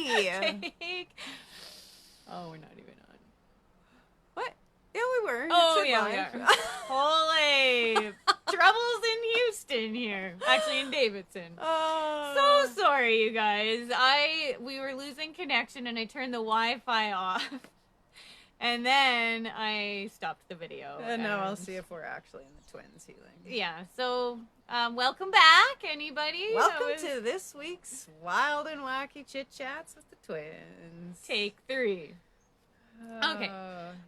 Take. Oh, we're not even on. What? Yeah, we were. Oh, It's yeah, live. we are. Holy. Troubles in Houston here. Actually, in Davidson. So sorry, you guys. We were losing connection and I turned the Wi-Fi off. And then I stopped the video. And now I'll see if we're actually in the twins healing. Yeah, so welcome back, anybody. Welcome to this week's Wild and Wacky Chit Chats with the Twins. Take 3. Okay,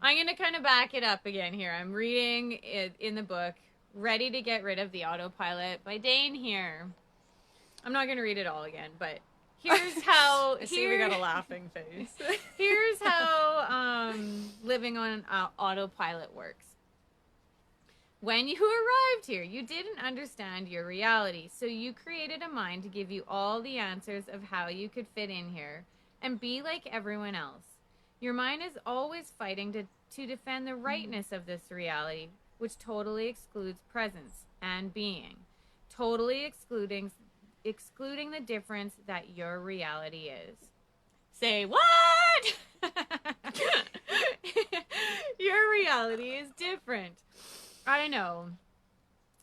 I'm going to kind of back it up again here. I'm reading it in the book, Ready to Get Rid of the Autopilot by Dane here. I'm not going to read it all again, but here's how... I see we got a laughing face. Here's how living on autopilot works. When you arrived here, you didn't understand your reality, so you created a mind to give you all the answers of how you could fit in here and be like everyone else. Your mind is always fighting to defend the rightness of this reality, which totally excludes presence and being, totally excluding the difference that your reality is. Say what? Your reality is different. I know.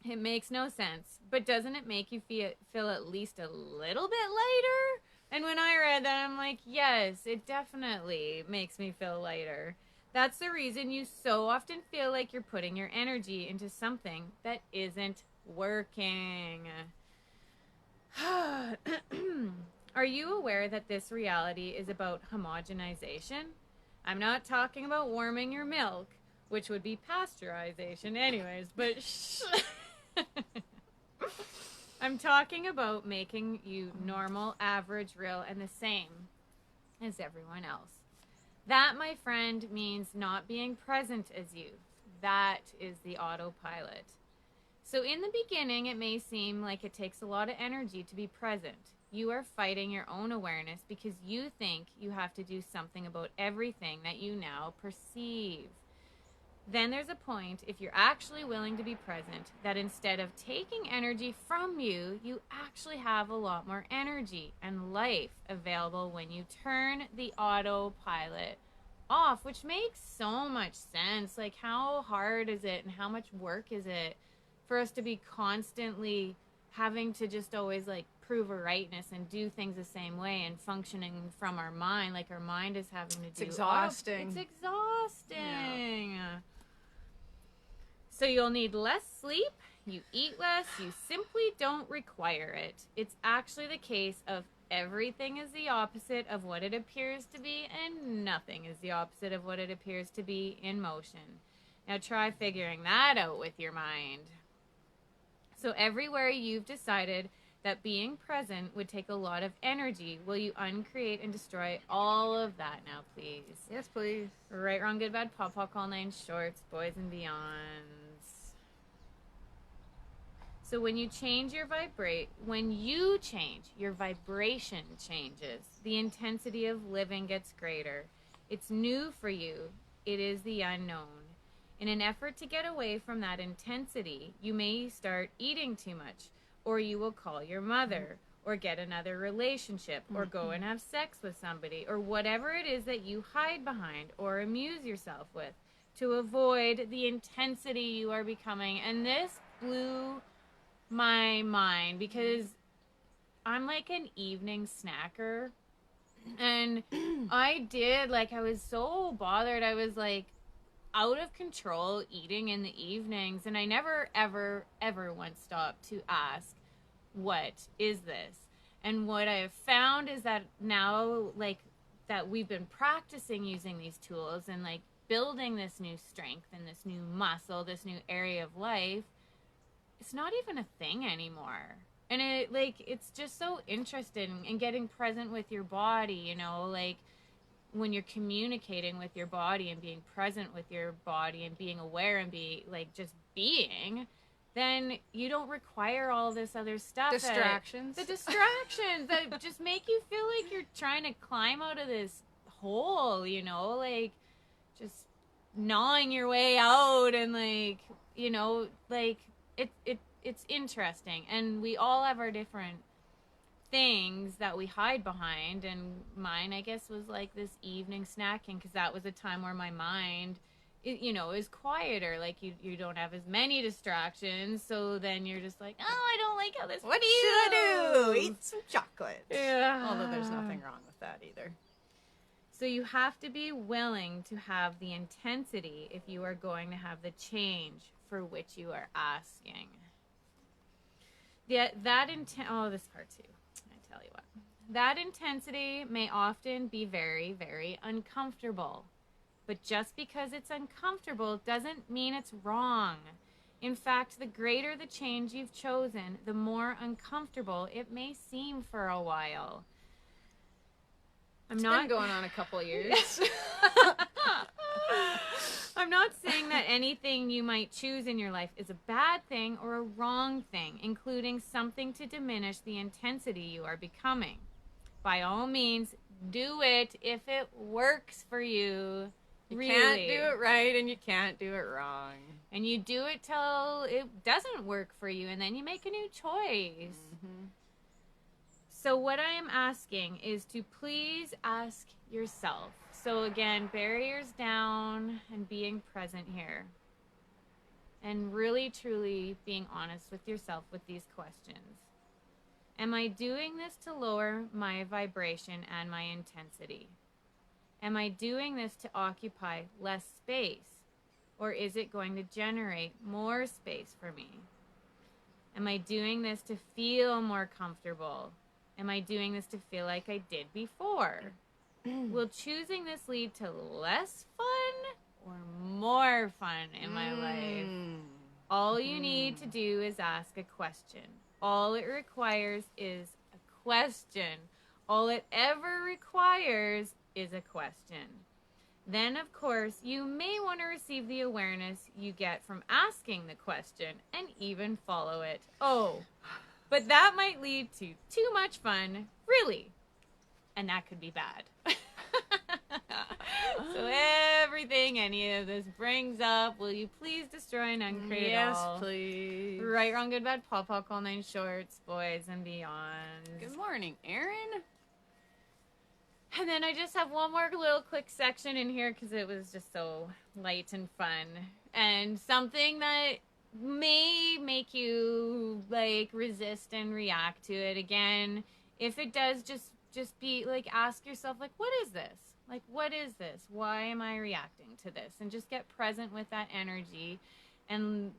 It makes no sense, but doesn't it make you feel at least a little bit lighter? And when I read that, I'm like, yes, it definitely makes me feel lighter. That's the reason you so often feel like you're putting your energy into something that isn't working. Are you aware that this reality is about homogenization? I'm not talking about warming your milk, which would be pasteurization anyways, but I'm talking about making you normal, average, real, and the same as everyone else. That, my friend, means not being present as you. That is the autopilot. So in the beginning, it may seem like it takes a lot of energy to be present. You are fighting your own awareness because you think you have to do something about everything that you now perceive. Then there's a point, if you're actually willing to be present, that instead of taking energy from you, you actually have a lot more energy and life available when you turn the autopilot off, which makes so much sense. Like, how hard is it and how much work is it for us to be constantly having to just always, like, prove a rightness and do things the same way and functioning from our mind, like our mind is having to do. It's exhausting. It's exhausting. Yeah. So you'll need less sleep, you eat less, you simply don't require it. It's actually the case of everything is the opposite of what it appears to be, and nothing is the opposite of what it appears to be in motion. Now try figuring that out with your mind. So everywhere you've decided that being present would take a lot of energy, will you uncreate and destroy all of that now, please? Yes, please. Right, wrong, good, bad, pop, pop, all 9 shorts, boys and beyonds. So when you change your vibration changes. The intensity of living gets greater. It's new for you. It is the unknown. In an effort to get away from that intensity, you may start eating too much, or you will call your mother, or get another relationship, or go and have sex with somebody, or whatever it is that you hide behind or amuse yourself with to avoid the intensity you are becoming. And this blew my mind because I'm like an evening snacker, and I was so bothered. I was like out of control eating in the evenings, and I never ever once stopped to ask, what is this? And what I have found is that now, like, that we've been practicing using these tools and like building this new strength and this new muscle, this new area of life, it's not even a thing anymore. And it's just so interesting in getting present with your body, you know, like when you're communicating with your body and being present with your body and being aware and just being, then you don't require all this other stuff. Distractions. The distractions that just make you feel like you're trying to climb out of this hole, you know, like just gnawing your way out, and like, you know, like it's interesting, and we all have our different things that we hide behind. And mine, I guess, was like this evening snacking, because that was a time where my mind, is quieter. Like you don't have as many distractions. So then you're just like, oh, I don't like how this What feels. should I do? Eat some chocolate. Yeah. Although there's nothing wrong with that either. So you have to be willing to have the intensity if you are going to have the change for which you are asking. This part too. I tell you what. That intensity may often be very, very uncomfortable. But just because it's uncomfortable doesn't mean it's wrong. In fact, the greater the change you've chosen, the more uncomfortable it may seem for a while. It's been going on a couple years. I'm not saying that anything you might choose in your life is a bad thing or a wrong thing, including something to diminish the intensity you are becoming. By all means, do it if it works for you. You really. Can't do it right and you can't do it wrong. And you do it till it doesn't work for you, and then you make a new choice. Mm-hmm. So what I am asking is to please ask yourself. So again, barriers down and being present here. And really, truly being honest with yourself with these questions. Am I doing this to lower my vibration and my intensity? Am I doing this to occupy less space? Or is it going to generate more space for me? Am I doing this to feel more comfortable? Am I doing this to feel like I did before? Will choosing this lead to less fun or more fun in my life? All you need to do is ask a question. All it requires is a question. All it ever requires is a question. Then, of course, you may want to receive the awareness you get from asking the question and even follow it. Oh, but that might lead to too much fun, really. And that could be bad. So everything any of this brings up, will you please destroy and uncreate yes, all? Yes, please. Right, wrong, good, bad, pop, all nine shorts, boys and beyond. Good morning, Aaron. And then I just have one more little quick section in here because it was just so light and fun. And something that may make you like resist and react to it again. If it does, just be like, ask yourself, like, what is this? Like, what is this? Why am I reacting to this? And just get present with that energy and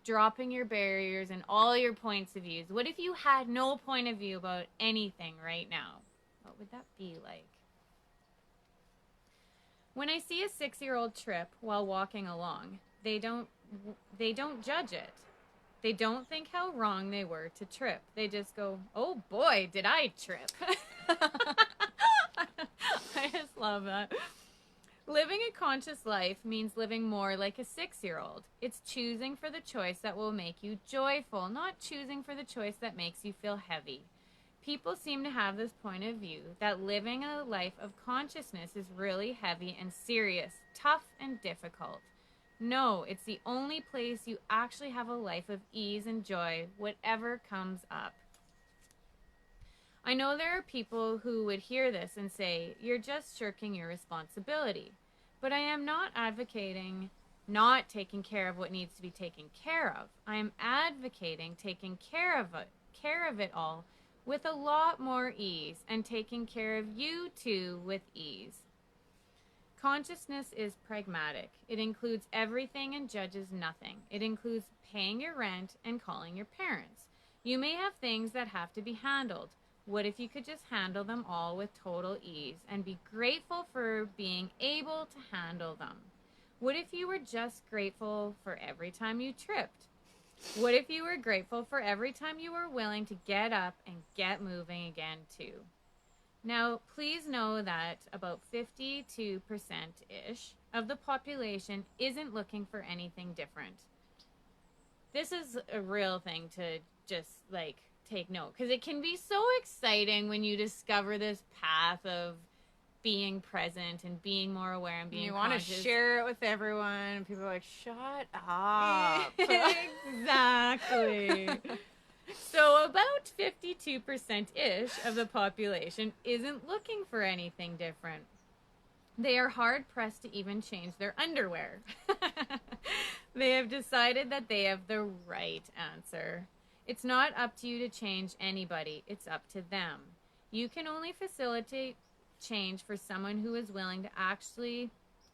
dropping your barriers and all your points of views. What if you had no point of view about anything right now? What would that be like? When I see a 6-year-old trip while walking along, they don't judge it. They don't think how wrong they were to trip. They just go, oh boy, did I trip. I just love that. Living a conscious life means living more like a 6-year-old. It's choosing for the choice that will make you joyful, not choosing for the choice that makes you feel heavy. People seem to have this point of view that living a life of consciousness is really heavy and serious, tough and difficult. No, it's the only place you actually have a life of ease and joy, whatever comes up. I know there are people who would hear this and say, you're just shirking your responsibility. But I am not advocating not taking care of what needs to be taken care of. I am advocating taking care of it all with a lot more ease and taking care of you too with ease. Consciousness is pragmatic. It includes everything and judges nothing. It includes paying your rent and calling your parents. You may have things that have to be handled. What if you could just handle them all with total ease and be grateful for being able to handle them? What if you were just grateful for every time you tripped? What if you were grateful for every time you were willing to get up and get moving again too? Now, please know that about 52%-ish of the population isn't looking for anything different. This is a real thing to just, like, take note. Because it can be so exciting when you discover this path of being present and being more aware and being conscious. You want to share it with everyone, and people are like, shut up. Exactly. So about 52%-ish of the population isn't looking for anything different. They are hard-pressed to even change their underwear. They have decided that they have the right answer. It's not up to you to change anybody. It's up to them. You can only facilitate change for someone who is willing to actually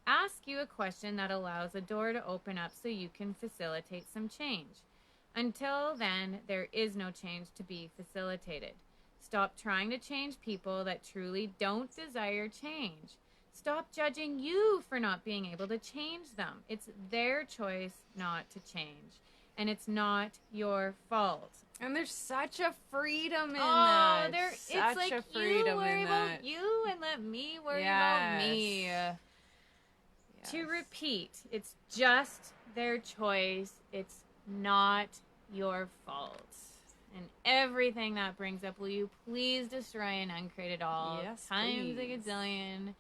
ask you a question that allows a door to open up so you can facilitate some change. Until then, there is no change to be facilitated. Stop trying to change people that truly don't desire change. Stop judging you for not being able to change them. It's their choice not to change. And it's not your fault. And there's such a freedom in that. It's like a freedom you worry in about that. you and let me worry about me. Yes. To repeat, it's just their choice. It's not your fault. And everything that brings up, will you please destroy and uncreate it all? Yes, times please. a gazillion.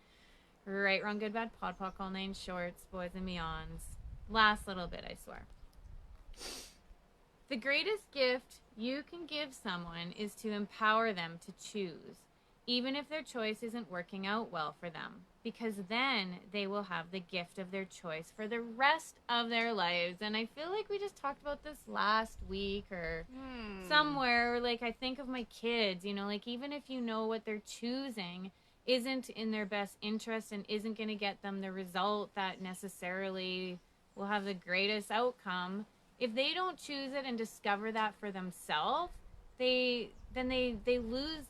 Right, wrong, good, bad, pod, poc, all nine shorts, boys and beyonds. Last little bit, I swear. The greatest gift you can give someone is to empower them to choose, even if their choice isn't working out well for them, because then they will have the gift of their choice for the rest of their lives. And I feel like we just talked about this last week or somewhere. Like, I think of my kids, you know, like, even if you know what they're choosing isn't in their best interest and isn't going to get them the result that necessarily will have the greatest outcome, if they don't choose it and discover that for themselves, they lose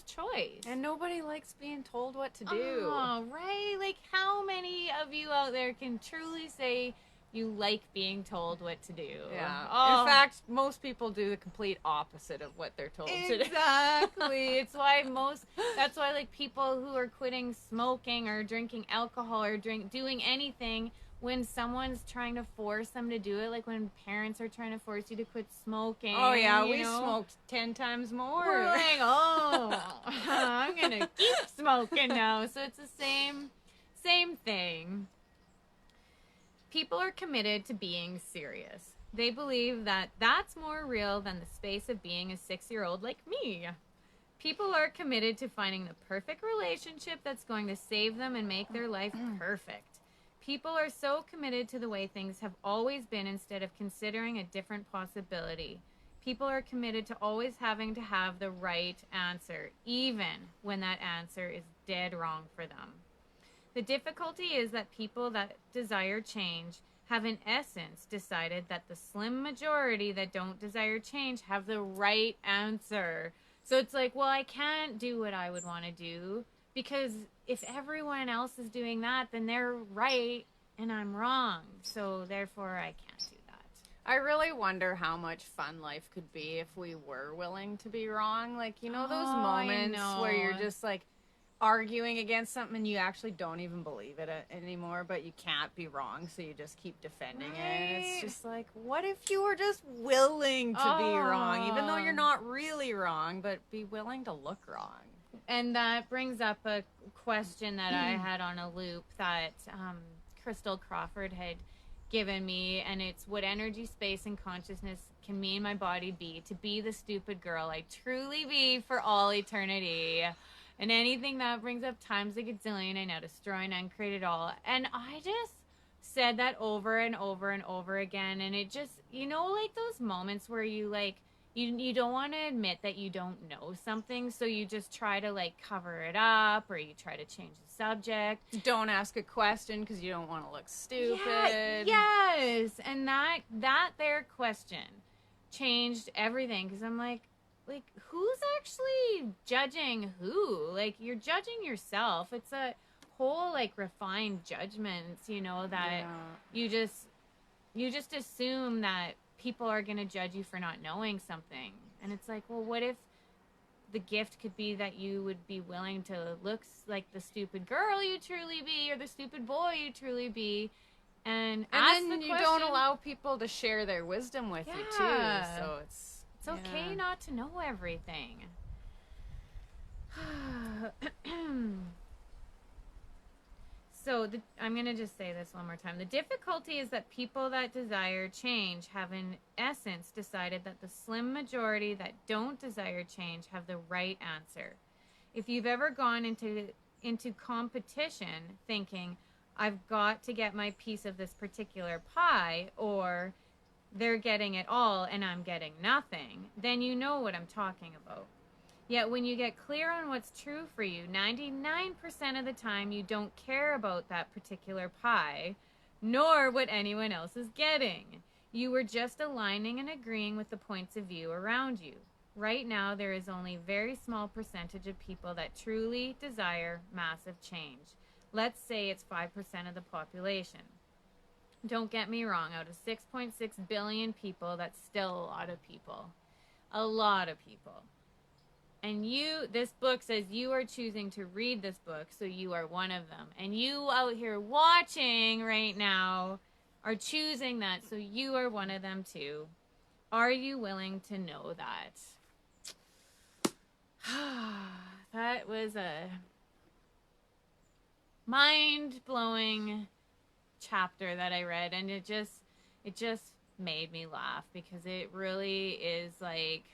choice. And nobody likes being told what to do. Oh, right? Like, how many of you out there can truly say you like being told what to do? Yeah. Oh. In fact, most people do the complete opposite of what they're told to do. Exactly. That's why like people who are quitting smoking or drinking alcohol or doing anything, when someone's trying to force them to do it, like when parents are trying to force you to quit smoking. Oh yeah, we smoked 10 times more. We're like, oh, I'm gonna keep smoking now. So it's the same thing. People are committed to being serious. They believe that that's more real than the space of being a 6-year-old like me. People are committed to finding the perfect relationship that's going to save them and make their life perfect. People are so committed to the way things have always been instead of considering a different possibility. People are committed to always having to have the right answer, even when that answer is dead wrong for them. The difficulty is that people that desire change have in essence decided that the slim majority that don't desire change have the right answer. So it's like, well, I can't do what I would want to do because if everyone else is doing that, then they're right and I'm wrong. So therefore I can't do that. I really wonder how much fun life could be if we were willing to be wrong. Like, you know, those moments where you're just like arguing against something and you actually don't even believe it anymore, but you can't be wrong, so you just keep defending it. And it's just like, what if you were just willing to be wrong, even though you're not really wrong, but be willing to look wrong? And that brings up a question that I had on a loop that Crystal Crawford had given me, and it's, what energy, space, and consciousness can me and my body be to be the stupid girl I truly be for all eternity? And anything that brings up times a gazillion, I now destroy and uncreate it all. And I just said that over and over and over again, and it just, you know, like those moments where you like, you don't want to admit that you don't know something, so you just try to like cover it up, or you try to change the subject. Don't ask a question because you don't want to look stupid. Yeah, yes, and that their question changed everything, because I'm like, who's actually judging who? Like, you're judging yourself. It's a whole like refined judgments, you know, that you just assume that people are going to judge you for not knowing something. And it's like, well, what if the gift could be that you would be willing to look like the stupid girl you truly be, or the stupid boy you truly be, and ask then the you don't allow people to share their wisdom with you too. So it's okay not to know everything. So I'm going to just say this one more time. The difficulty is that people that desire change have in essence decided that the slim majority that don't desire change have the right answer. If you've ever gone into competition thinking, I've got to get my piece of this particular pie, or they're getting it all and I'm getting nothing, then you know what I'm talking about. Yet when you get clear on what's true for you, 99% of the time you don't care about that particular pie, nor what anyone else is getting. You were just aligning and agreeing with the points of view around you. Right now, there is only a very small percentage of people that truly desire massive change. Let's say it's 5% of the population. Don't get me wrong, out of 6.6 billion people, that's still a lot of people. A lot of people. And this book says you are choosing to read this book, so you are one of them. And you out here watching right now are choosing that, so you are one of them too. Are you willing to know that? That was a mind-blowing chapter that I read, and it just made me laugh, because it really is like,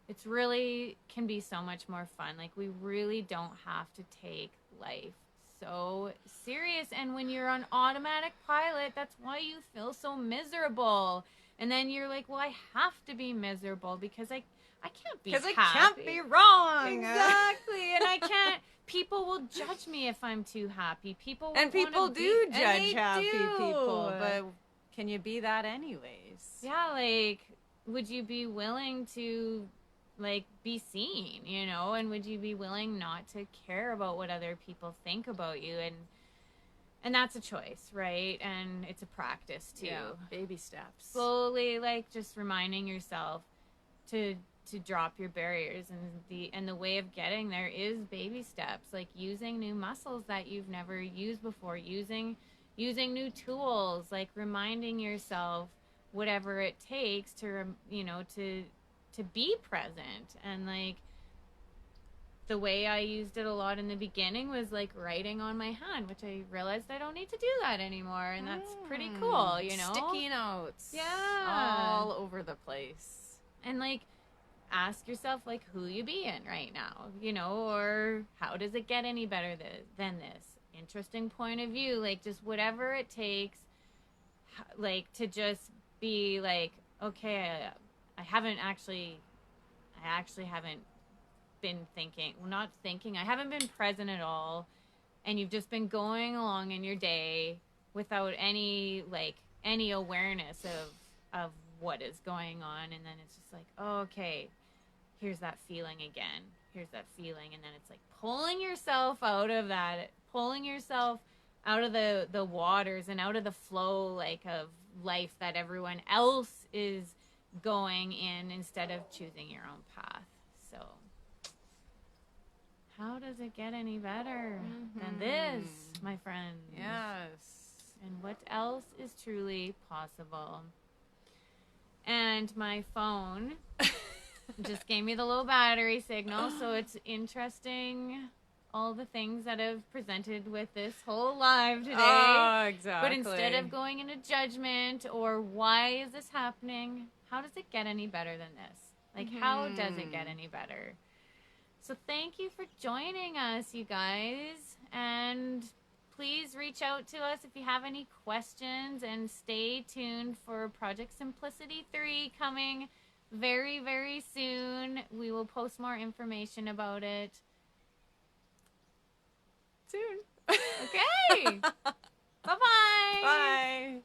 it's really can be so much more fun. Like, we really don't have to take life so serious. And when you're on automatic pilot, that's why you feel so miserable. And then you're like, well, I have to be miserable because I can't be happy. Because I can't be wrong. Exactly. And I can't. People will judge me if I'm too happy. People do judge happy people. But can you be that anyways? Yeah, like, would you be willing to, like, be seen, you know? And would you be willing not to care about what other people think about you? And that's a choice, right? And it's a practice too. Yeah, baby steps. Slowly, like, just reminding yourself to drop your barriers, and the way of getting there is baby steps, like using new muscles that you've never used before, using new tools, like reminding yourself whatever it takes to be present. And like, the way I used it a lot in the beginning was like writing on my hand, which I realized I don't need to do that anymore, and that's pretty cool, you know? Sticky notes. Yeah. All over the place. And like, ask yourself, like, who you be in right now, you know, or how does it get any better than this? Interesting point of view, like, just whatever it takes, like, to just be like, okay, I actually haven't been thinking, well, not thinking, I haven't been present at all, and you've just been going along in your day without any awareness of what is going on. And then it's just like, oh, okay, here's that feeling again, and then it's like pulling yourself out of that, pulling yourself out of the waters and out of the flow, like, of life that everyone else is going in, instead of choosing your own path. So how does it get any better than this, my friends? Yes. And what else is truly possible? And my phone just gave me the low battery signal, so it's interesting all the things that have presented with this whole live today. Oh, exactly. But instead of going into judgment or why is this happening, how does it get any better than this? Like, how does it get any better? So thank you for joining us, you guys. And please reach out to us if you have any questions, and stay tuned for Project Simplicity 3 coming very, very soon. We will post more information about it soon. Okay. Bye-bye. Bye.